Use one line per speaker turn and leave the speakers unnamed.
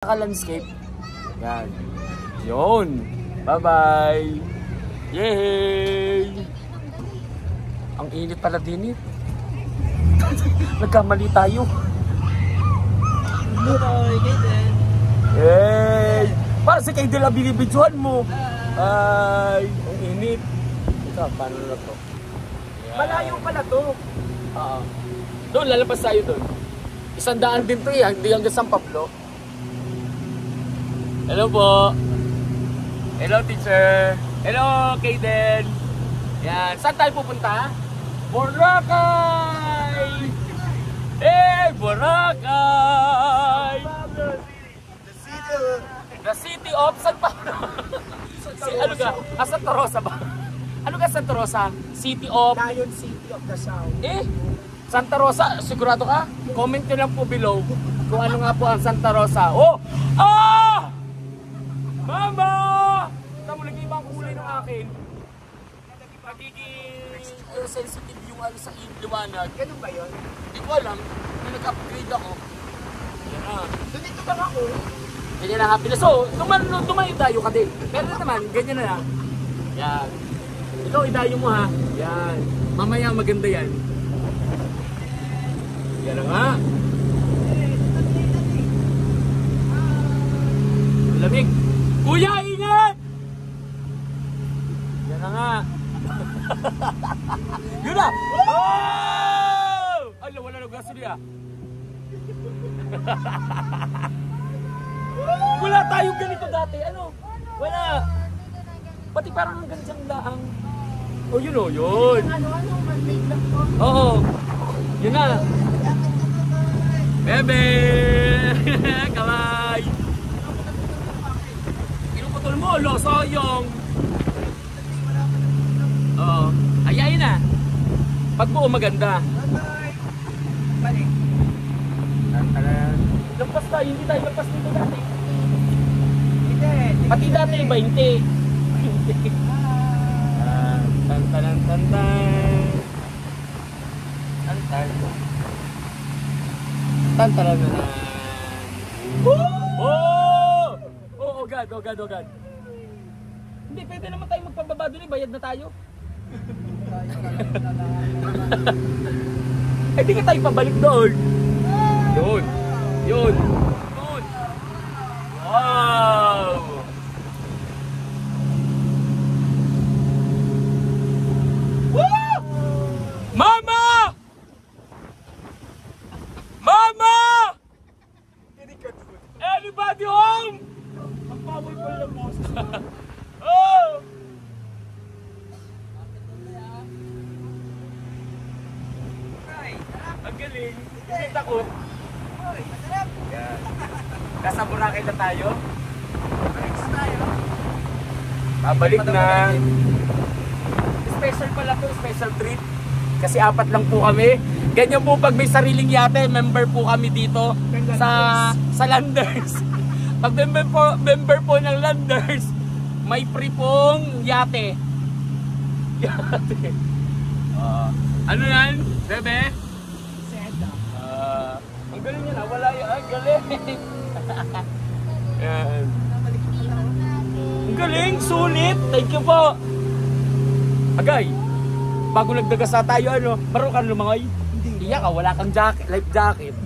Landscape. Yan. Yun. Bye-bye. Yay! Ang init pala din eh. Nagkamali tayo. Yay! Para si Kaydel ang binibidyohan mo. Ay, ang init. Ito, paano na to? Yan. Malayo pala to. Doon, lalabas tayo doon. 100 din to eh. Hindi hanggang San Pablo. Hello po. Hello teacher. Hello Kaydel. Yan. Saan tayo pupunta? Boracay! Boracay! The city of San Pablo. Ano ka? Santa Rosa ba? Ano ka Santa Rosa? City of...
Lion City of the South.
Santa Rosa, sigurado ka? Comment nyo lang po below kung ano nga po ang Santa Rosa. Oh! Ah! Mama! Tamo lagi ibang kulay ng akin. Magiging sensitive yung ano sa liwanag.
Ganun ba yun?
Hindi ko alam na nag-upgrade ako. Yan na.
Doon dito lang ako.
Ganyan na happy na. So, tumayo tayo ka din. Pero naman, ganyan na lang. Yan. Ikaw, idayo mo ha. Yan. Mamaya maganda yan. Yan na nga. Lamig. Kuya, ingat! Yan na nga. Yun na! Oh! Ay, wala na gasolina. Wala tayong ganito dati. Ano? Wala. Pati parang ang ganitang laang. Oh, yun o, yun.
Ano, man-made lang to.
Oo. Yun na. Bebe! Kamay! Pinuputol mo, lo, sayang. Oo. Ayayin na. Pag buo maganda.
Bye-bye. Balik.
Lampas tayo, hindi tayo lampas dito dati.
Hindi.
Pati dati, 20. Tan-tan-tan-tan. Tan-tan. Tan-tan-tan. Oh! Oh, God. Hindi, pwede naman tayo magpababa doon eh. Bayad na tayo. Eh, di ka tayo pabalik doon. Yun. Wow! Woo! Mama! Anybody home? Ang power ko lang boss. Oh! Ang galing. Hindi takot. Yan. Nasa Boracay na tayo. Babalik na. Special pala to, special treat. Kasi 4 lang po kami. Ganyan po pag may sariling yate, member po kami dito sa Landers. Pag member po ng Landers, may free pong yate. Yate. Ano yan, bebe? Ang galing niya na, wala yun. Ang galing. Yan. Ang galing, sulit. Thank you po. Agay, bago nagdagas na tayo, ano, marunong ka lumangoy? Hindi. Iya ka, wala kang jacket, life jacket.